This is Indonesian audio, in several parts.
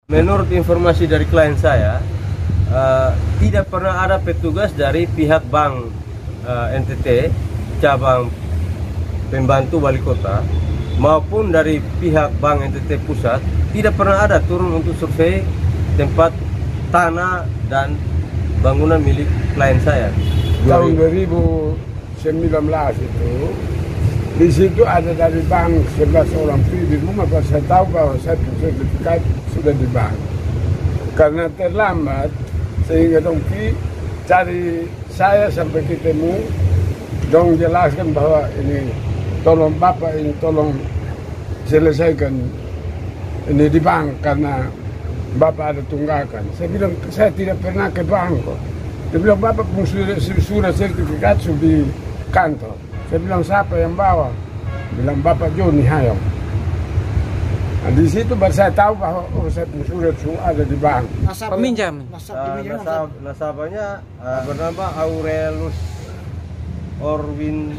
Menurut informasi dari klien saya, tidak pernah ada petugas dari pihak Bank NTT cabang pembantu wali kota maupun dari pihak Bank NTT pusat tidak pernah ada turun untuk survei tempat tanah dan bangunan milik klien saya. Tahun 2019 itu di situ ada dari bank 11 orang di rumah, pas saya tahu bahwa saya sertifikat sudah di bank. Karena terlambat sehingga dong cari saya sampai ketemu, dong jelaskan bahwa ini tolong Bapak ini tolong selesaikan ini di bank karena Bapak ada tunggakan. Saya bilang saya tidak pernah ke bank kok. Dia bilang Bapak pun sudah sertifikat sudah di kantor. Saya bilang siapa yang bawa? Bilang Bapak Joni Hayong. Nah, di situ baru saya tahu bahwa saya pun sudah ada di bank. Peminjam. Nasabahnya bernama Aurelus Orwin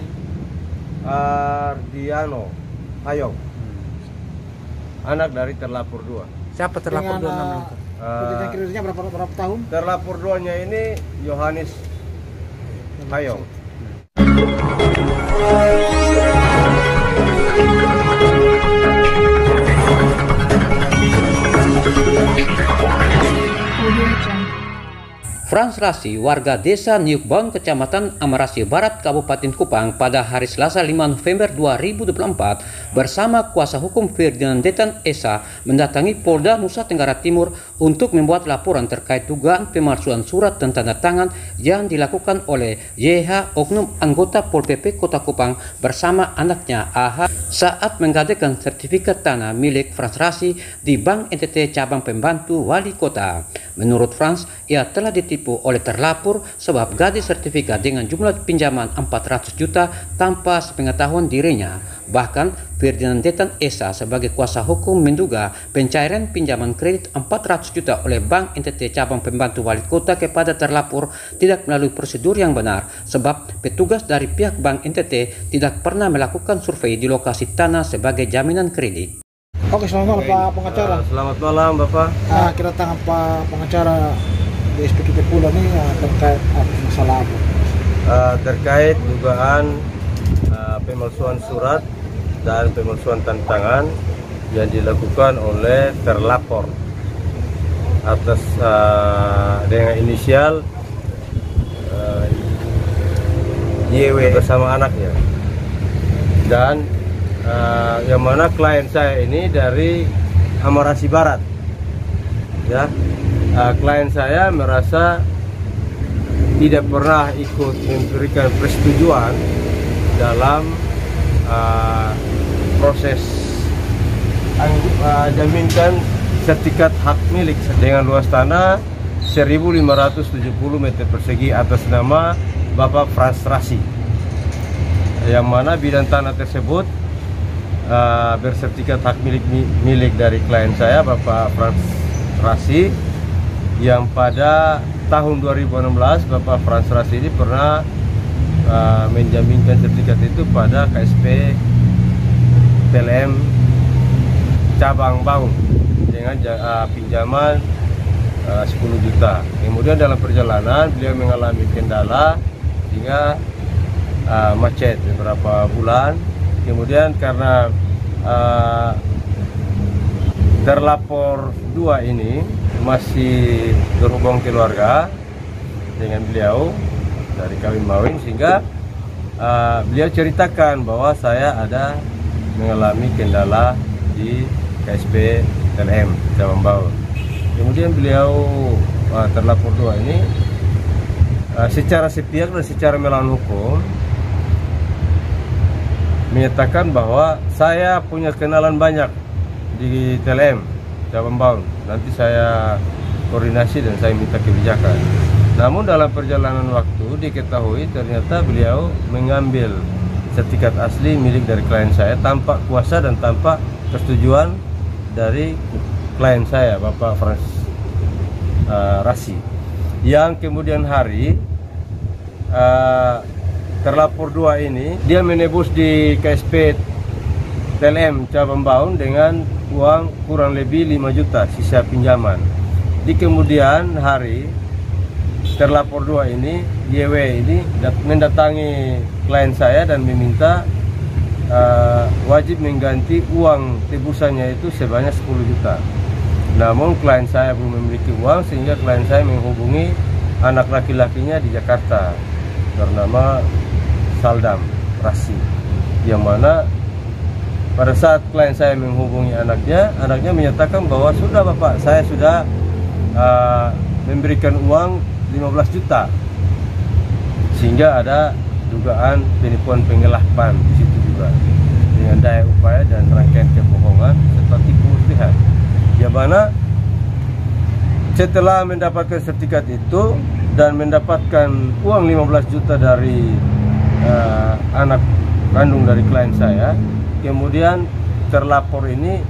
Ardiano Hayong, anak dari terlapor 2. Siapa terlapor 2 namanya? Kreditnya berapa tahun? Terlapor 2-nya ini Yohanes Hayong. Frans Rasi, warga desa Nyukbon, kecamatan Amarasi Barat, Kabupaten Kupang, pada hari Selasa 5 November 2024 bersama kuasa hukum Ferdinand Detan Esa mendatangi Polda Nusa Tenggara Timur untuk membuat laporan terkait dugaan pemalsuan surat dan tanda tangan yang dilakukan oleh YH, oknum anggota Pol PP Kota Kupang bersama anaknya AH saat menggadaikan sertifikat tanah milik Frans Rasi di Bank NTT cabang pembantu wali kota. Menurut Frans, ia telah ditipu oleh terlapor sebab gadis sertifikat dengan jumlah pinjaman 400 juta tanpa sepengetahuan dirinya. Bahkan Ferdinand Detan Esa sebagai kuasa hukum menduga pencairan pinjaman kredit 400 juta oleh Bank NTT cabang pembantu wali kota kepada terlapor tidak melalui prosedur yang benar sebab petugas dari pihak Bank NTT tidak pernah melakukan survei di lokasi tanah sebagai jaminan kredit. Oke, selamat malam Pak Pengacara. Selamat malam Bapak. Kedatangan Pak Pengacara di SPKP Pula ini terkait masalah apa? Terkait dugaan pemalsuan surat dan pemalsuan tanda tangan yang dilakukan oleh terlapor atas dengan inisial YW bersama anaknya, dan yang mana klien saya ini dari Amarasi Barat, ya. Klien saya merasa tidak pernah ikut memberikan persetujuan dalam proses jaminkan sertifikat hak milik dengan luas tanah 1.570 meter persegi atas nama Bapak Frans Rasi, yang mana bidang tanah tersebut bersertifikat hak milik dari klien saya Bapak Frans Rasi, yang pada tahun 2016 Bapak Frans Rasi ini pernah menjaminkan sertifikat itu pada KSP PLM cabang Baung dengan pinjaman 10 juta. Kemudian dalam perjalanan beliau mengalami kendala hingga macet beberapa bulan. Kemudian karena terlapor 2 ini masih berhubung keluarga dengan beliau dari kawin mawin, sehingga beliau ceritakan bahwa saya ada mengalami kendala di KSP TLM cabang Baung. Kemudian beliau terlapor 2 ini secara sepihak dan secara melawan hukum menyatakan bahwa saya punya kenalan banyak di TLM cabang Baung. Nanti saya koordinasi dan saya minta kebijakan. Namun dalam perjalanan waktu diketahui ternyata beliau mengambil sertifikat asli milik dari klien saya tanpa kuasa dan tanpa persetujuan dari klien saya Bapak Frans Rasi, yang kemudian hari terlapor 2 ini dia menebus di KSP TLM cabang Baun dengan uang kurang lebih 5 juta sisa pinjaman. Di kemudian hari terlapor 2 ini, YW ini mendatangi klien saya dan meminta wajib mengganti uang tebusannya itu sebanyak 10 juta. Namun klien saya belum memiliki uang sehingga klien saya menghubungi anak laki-lakinya di Jakarta bernama Saldam Rasi, yang mana pada saat klien saya menghubungi anaknya menyatakan bahwa sudah Bapak, saya sudah memberikan uang 15 juta, sehingga ada dugaan penipuan penggelapan di situ juga dengan daya upaya dan rangkaian kebohongan serta tipu muslihat. Yang mana setelah mendapatkan sertifikat itu dan mendapatkan uang 15 juta dari anak kandung dari klien saya, kemudian terlapor ini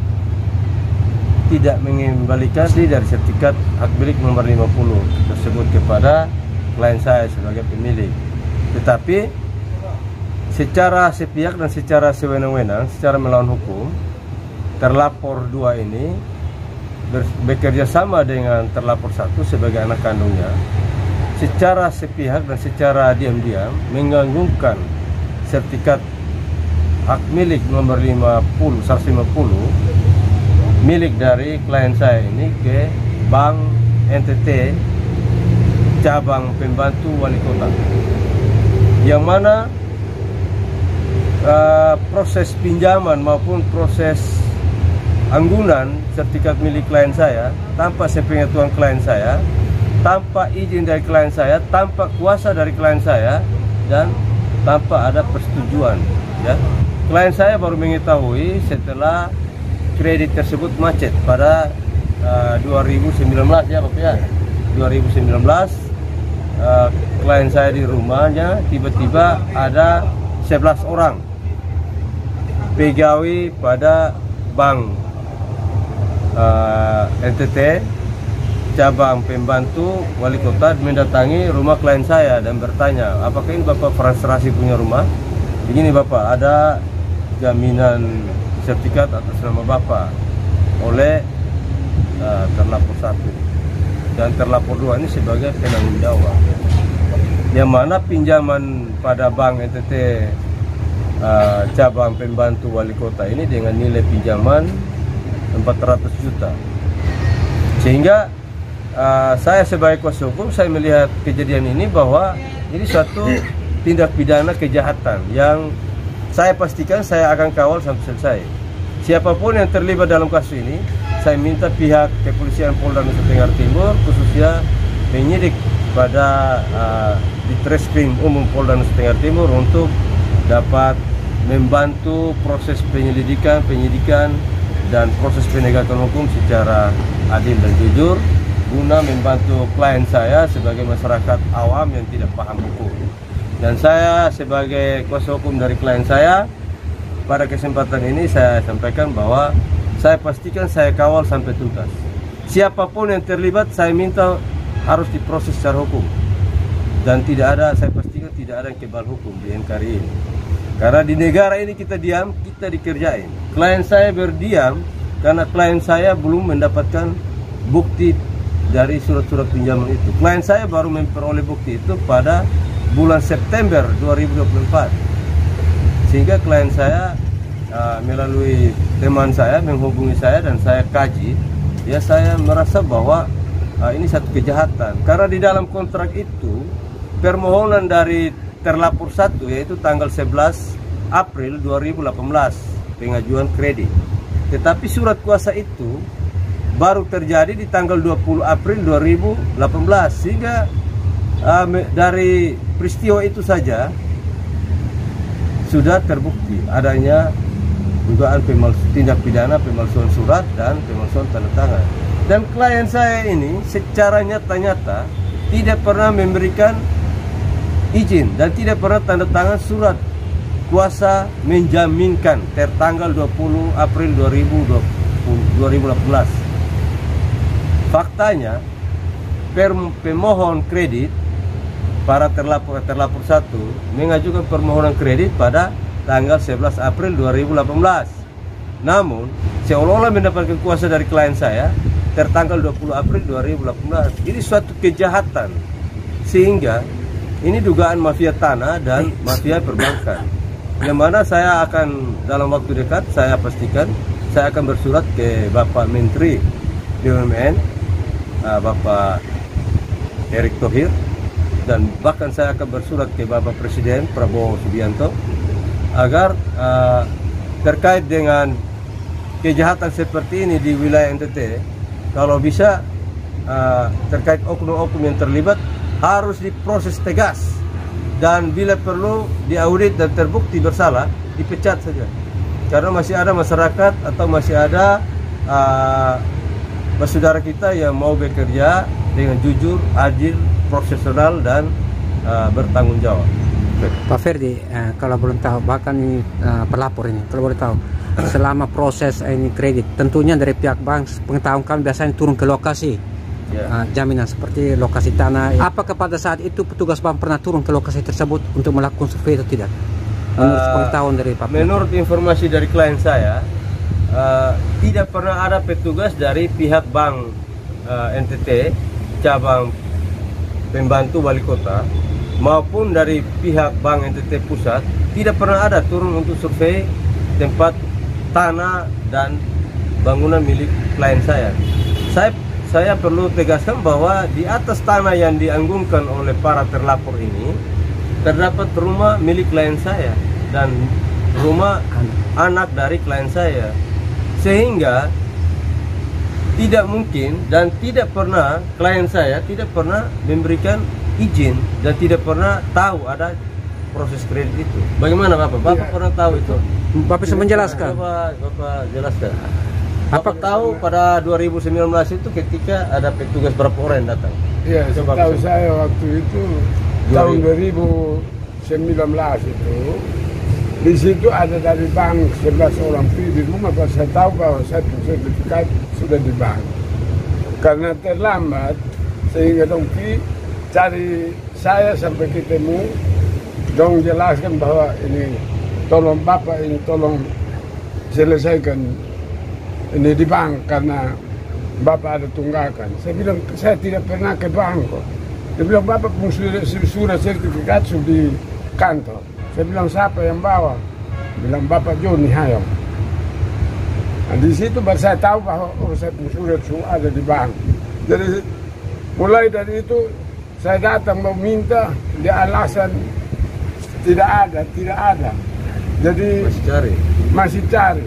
tidak mengembalikan dari sertifikat hak milik nomor 50 tersebut kepada klien saya sebagai pemilik. Tetapi secara sepihak dan secara sewenang-wenang, secara melawan hukum, terlapor 2 ini bekerja sama dengan terlapor 1 sebagai anak kandungnya, secara sepihak dan secara diam-diam menggantungkan sertifikat hak milik nomor 150 milik dari klien saya ini ke Bank NTT cabang pembantu wali kota, yang mana proses pinjaman maupun proses anggunan sertifikat milik klien saya tanpa sepengetahuan klien saya, tanpa izin dari klien saya, tanpa kuasa dari klien saya, dan tanpa ada persetujuan. Ya, klien saya baru mengetahui setelah kredit tersebut macet pada 2019 ya Bapak ya. 2019 klien saya di rumahnya tiba-tiba ada 11 orang pegawai pada bank NTT cabang pembantu wali kota mendatangi rumah klien saya dan bertanya, apakah ini Bapak Frans punya rumah? Begini Bapak, ada jaminan sertifikat atas nama Bapak oleh terlapor 1 dan terlapor 2 ini sebagai penanggung jawab, yang mana pinjaman pada bank NTT cabang pembantu wali kota ini dengan nilai pinjaman 400 juta. Sehingga saya sebagai kuasa hukum, saya melihat kejadian ini bahwa ini suatu tindak pidana kejahatan yang saya pastikan saya akan kawal sampai selesai. Siapapun yang terlibat dalam kasus ini, saya minta pihak kepolisian Polda Nusa Tenggara Timur, khususnya penyidik pada Ditreskrim Umum Polda Nusa Tenggara Timur untuk dapat membantu proses penyidikan dan proses penegakan hukum secara adil dan jujur, guna membantu klien saya sebagai masyarakat awam yang tidak paham hukum. Dan saya sebagai kuasa hukum dari klien saya, pada kesempatan ini saya sampaikan bahwa saya pastikan saya kawal sampai tuntas. Siapapun yang terlibat saya minta harus diproses secara hukum. Dan tidak ada, saya pastikan tidak ada yang kebal hukum di NKRI ini. Karena di negara ini kita diam, kita dikerjain. Klien saya berdiam karena klien saya belum mendapatkan bukti dari surat-surat pinjaman itu. Klien saya baru memperoleh bukti itu pada bulan September 2024. Sehingga klien saya melalui teman saya menghubungi saya dan saya kaji, ya saya merasa bahwa ini satu kejahatan. Karena di dalam kontrak itu permohonan dari terlapor 1 yaitu tanggal 11 April 2018 pengajuan kredit. Tetapi surat kuasa itu baru terjadi di tanggal 20 April 2018, sehingga dari peristiwa itu saja sudah terbukti adanya dugaan tindak pidana pemalsuan surat dan pemalsuan tanda tangan. Dan klien saya ini secara nyata-nyata tidak pernah memberikan izin dan tidak pernah tanda tangan surat kuasa menjaminkan tertanggal 20 April 2018. Faktanya pemohon kredit para terlapor 1 mengajukan permohonan kredit pada tanggal 11 April 2018. Namun seolah-olah mendapatkan kuasa dari klien saya tertanggal 20 April 2018. Ini suatu kejahatan, sehingga ini dugaan mafia tanah dan mafia perbankan, yang mana saya akan dalam waktu dekat, saya pastikan saya akan bersurat ke Bapak Menteri BUMN, Bapak Erick Thohir, dan bahkan saya akan bersurat ke Bapak Presiden Prabowo Subianto agar terkait dengan kejahatan seperti ini di wilayah NTT, kalau bisa terkait oknum-oknum yang terlibat harus diproses tegas, dan bila perlu diaudit dan terbukti bersalah dipecat saja, karena masih ada masyarakat atau masih ada saudara kita yang mau bekerja dengan jujur, adil, profesional, dan bertanggung jawab. Pak Ferdi, kalau belum tahu, bahkan ini pelapor ini, kalau boleh tahu, selama proses ini kredit, tentunya dari pihak bank, pengetahuan kami biasanya turun ke lokasi. Jaminan seperti lokasi tanah. Apakah pada saat itu petugas bank pernah turun ke lokasi tersebut untuk melakukan survei atau tidak? Menurut pengetahuan dari Pak. Menurut informasi dari klien saya, tidak pernah ada petugas dari pihak bank NTT cabang pembantu wali kota maupun dari pihak bank NTT pusat, tidak pernah ada turun untuk survei tempat tanah dan bangunan milik klien saya. Saya perlu tegaskan bahwa di atas tanah yang dianggungkan oleh para terlapor ini terdapat rumah milik klien saya dan rumah anak dari klien saya, sehingga tidak mungkin dan tidak pernah klien saya tidak pernah memberikan izin dan tidak pernah tahu ada proses kredit itu. Bagaimana Bapak? Bapak pernah tahu itu? Bapak bisa menjelaskan? Bapak jelaskan. Bapak tahu pada 2019 itu ketika ada petugas berapa orang yang datang? Iya, setahu saya waktu itu tahun 2019 itu, di situ ada dari bank 11 orang di rumah, pas saya tahu bahwa saya sertifikat sudah di bank. Karena terlambat, sehingga dong cari saya sampai ketemu, dong jelaskan bahwa ini tolong Bapak ini tolong selesaikan ini di bank karena Bapak ada tunggakan. Saya bilang saya tidak pernah ke bank kok. Dia bilang Bapak pun surat sertifikat sudah di kantor. Saya bilang siapa yang bawa? Bilang Bapak Joni Hayong. Nah, di situ baru saya tahu bahwa saya pun surat ada di bank. Jadi mulai dari itu saya datang mau minta, dia alasan tidak ada. Jadi masih cari.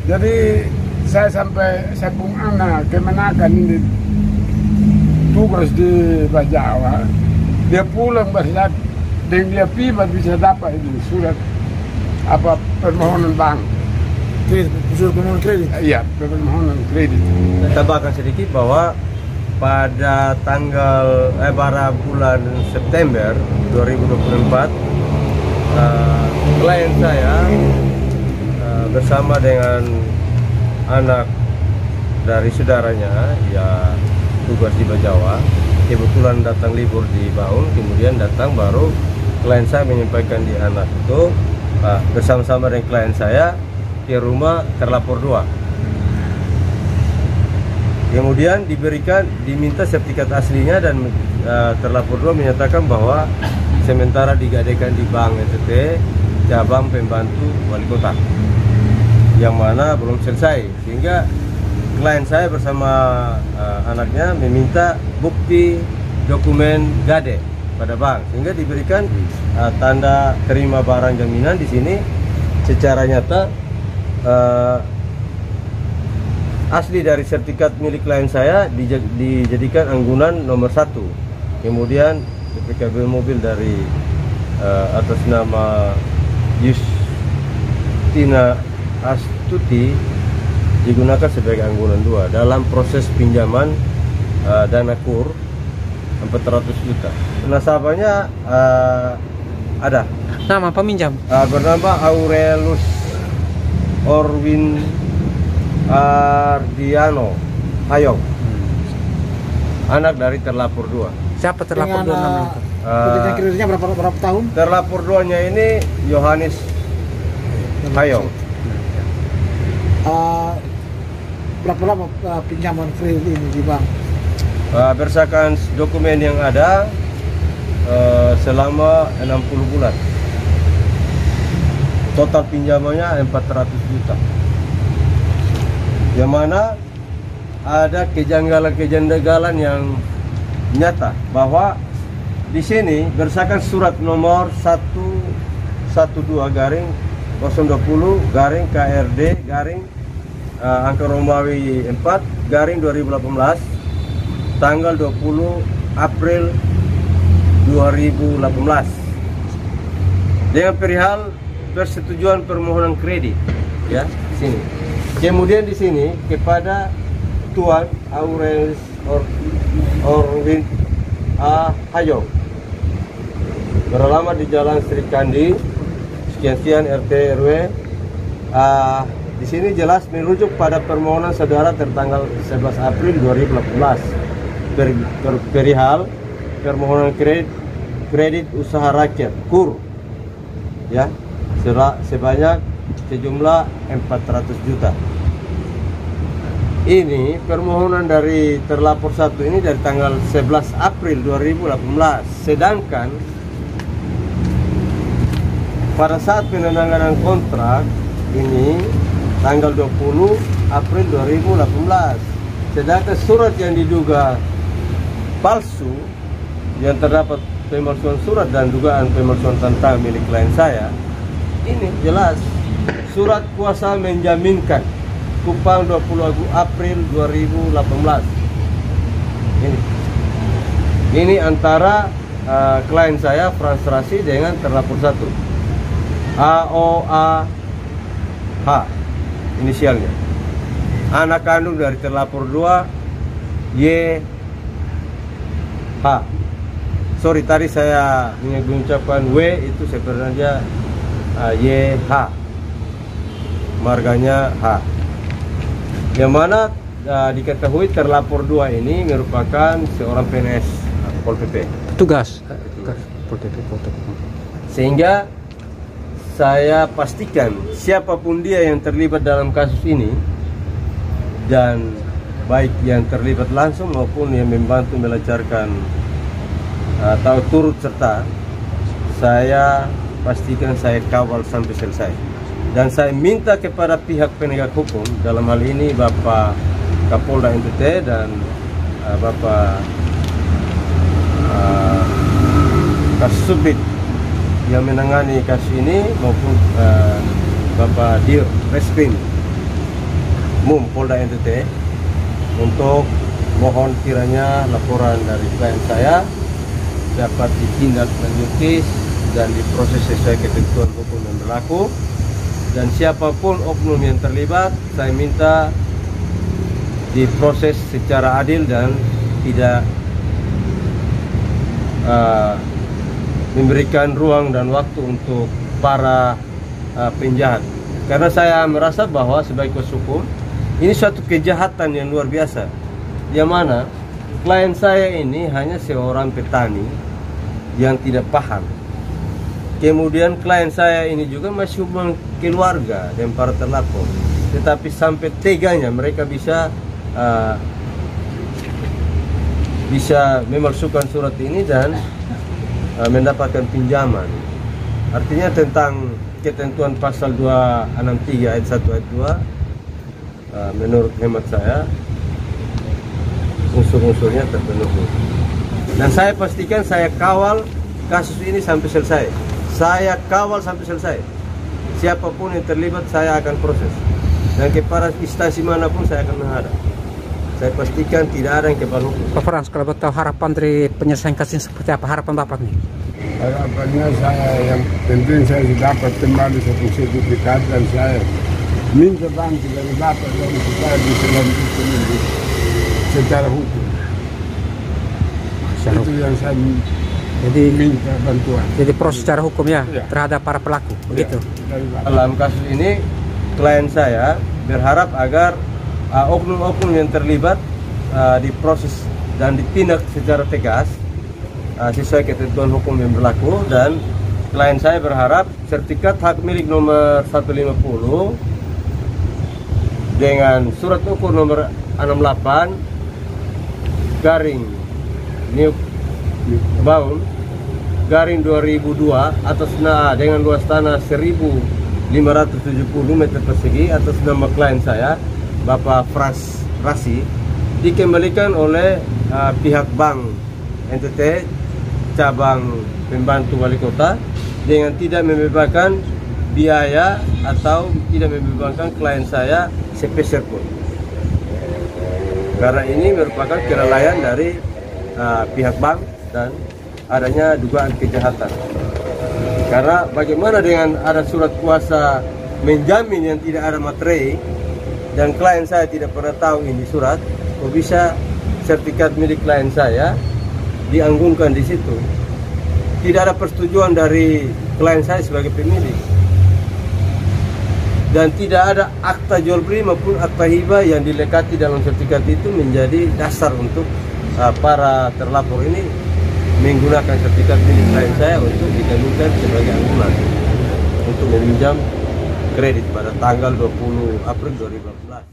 Jadi saya pun anak kemenakan ini tugas di Bajawa, dia pulang bersaat dan dia pibat bisa dapat ini surat apa permohonan bank. Surat permohonan kredit? Iya, permohonan kredit. Tambahkan sedikit bahwa pada tanggal pada bulan September 2024 klien saya bersama dengan anak dari saudaranya ya tugas di Bajawa, kebetulan datang libur di Baun, kemudian datang baru klien saya menyampaikan di anak itu bersama-sama dengan klien saya ke rumah terlapor 2. Kemudian diminta sertifikat aslinya dan terlapor 2 menyatakan bahwa sementara digadekan di Bank NTT cabang pembantu wali kota, yang mana belum selesai, sehingga klien saya bersama anaknya meminta bukti dokumen gade pada bank, sehingga diberikan tanda terima barang jaminan di sini secara nyata asli dari sertifikat milik klien saya dijadikan anggunan nomor 1. Kemudian PKB mobil dari atas nama Justina Astuti digunakan sebagai anggunan 2 dalam proses pinjaman dana kur 400 juta. Nasabahnya ada. Nama peminjam? Bernama Aurelus Orwin Ardiano Hayong, anak dari terlapor 2. Siapa terlapor 2 namanya? Kreditnya berapa tahun? Terlapor 2-nya ini Yohanes Hayong. Berapa lama pinjaman kredit ini di bank? Berdasarkan dokumen yang ada selama 60 bulan. Total pinjamannya 400 juta. Yang mana ada kejanggalan-kejanggalan yang nyata bahwa di sini berdasarkan surat nomor 112/020/KRD/ angka Romawi 4/2018 tanggal 20 April 2018 dengan perihal persetujuan permohonan kredit, ya, sini. Kemudian di sini kepada Tuan Aurelius Orwin Hayo, beralamat di Jalan Sri Kandi, sekian-sekian RT RW. Di sini jelas merujuk pada permohonan saudara tertanggal 11 April 2018 perihal permohonan kredit usaha rakyat KUR, ya, sebanyak sejumlah 400 juta. Ini permohonan dari terlapor satu ini dari tanggal 11 April 2018, sedangkan pada saat penandatanganan kontrak ini tanggal 20 April 2018, sedangkan surat yang diduga palsu yang terdapat pemalsuan surat dan dugaan pemalsuan tentang milik klien saya, ini jelas surat kuasa menjaminkan Kupang 20 April 2018. Ini antara klien saya Frans Rasi dengan terlapor satu AOAH inisialnya, anak kandung dari terlapor 2 YH. Sorry, tadi saya mengucapkan W, itu sebenarnya YH, marganya H. Yang mana diketahui terlapor 2 ini merupakan seorang PNS Pol PP, Petugas Pol PP. Sehingga saya pastikan siapapun dia yang terlibat dalam kasus ini, dan baik yang terlibat langsung maupun yang membantu melancarkan atau turut serta, saya pastikan saya kawal sampai selesai. Dan saya minta kepada pihak penegak hukum, dalam hal ini Bapak Kapolda NTT dan Bapak Kasubdit yang menangani kasus ini, maupun Bapak Dir Reskrim Mum Polda NTT, untuk mohon kiranya laporan dari klien saya dapat ditindaklanjuti dan diproses sesuai ketentuan hukum yang berlaku. Dan siapapun oknum yang terlibat, saya minta diproses secara adil dan tidak memberikan ruang dan waktu untuk para penjahat. Karena saya merasa bahwa sebagai kuasa hukum, ini suatu kejahatan yang luar biasa, yang mana klien saya ini hanya seorang petani yang tidak paham. Kemudian klien saya ini juga masih hubungan keluarga dan para terlapor, tetapi sampai teganya mereka bisa memalsukan surat ini dan mendapatkan pinjaman. Artinya tentang ketentuan pasal 263 ayat 1 ayat 2, menurut hemat saya unsur-unsurnya terpenuhi. Dan saya pastikan saya kawal kasus ini sampai selesai. Saya kawal sampai selesai. Siapapun yang terlibat saya akan proses. Dan kepada instansi manapun saya akan menghadap. Saya pastikan tidak ada yang kebal hukum. Pak Frans, kalau betul harapan dari penyelesaian kasus ini seperti apa? Harapan Bapak nih? Harapannya saya yang penting saya dapat kembali satu sertifikat, dan saya minta bantu dari Bapak dan supaya bisa lanjutkan ini secara hukum. Itu yang saya minta bantuan. Jadi proses secara hukum ya, terhadap para pelaku, begitu. Dalam kasus ini klien saya berharap agar oknum-oknum yang terlibat diproses dan ditindak secara tegas sesuai ketentuan hukum yang berlaku. Dan klien saya berharap sertifikat hak milik nomor 150 dengan surat ukur nomor 68 garing New Bound garing 2002 atas dengan luas tanah 1.570 meter persegi atas nama klien saya Bapak Fras Rasi dikembalikan oleh pihak bank NTT cabang pembantu wali kota dengan tidak membebaskan biaya atau tidak membebaskan klien saya sepeser pun. Karena ini merupakan kelalaian dari pihak bank dan adanya dugaan kejahatan. Karena bagaimana dengan ada surat kuasa menjamin yang tidak ada materai dan klien saya tidak pernah tahu ini surat, kok bisa sertifikat milik klien saya dianggunkan di situ? Tidak ada persetujuan dari klien saya sebagai pemilik, dan tidak ada akta jual beli maupun akta hibah yang dilekati dalam sertifikat itu menjadi dasar untuk para terlapor ini menggunakan sertifikat milik klien saya untuk dijadikan sebagai anggunan untuk meminjam kredit pada tanggal 20 April 2015.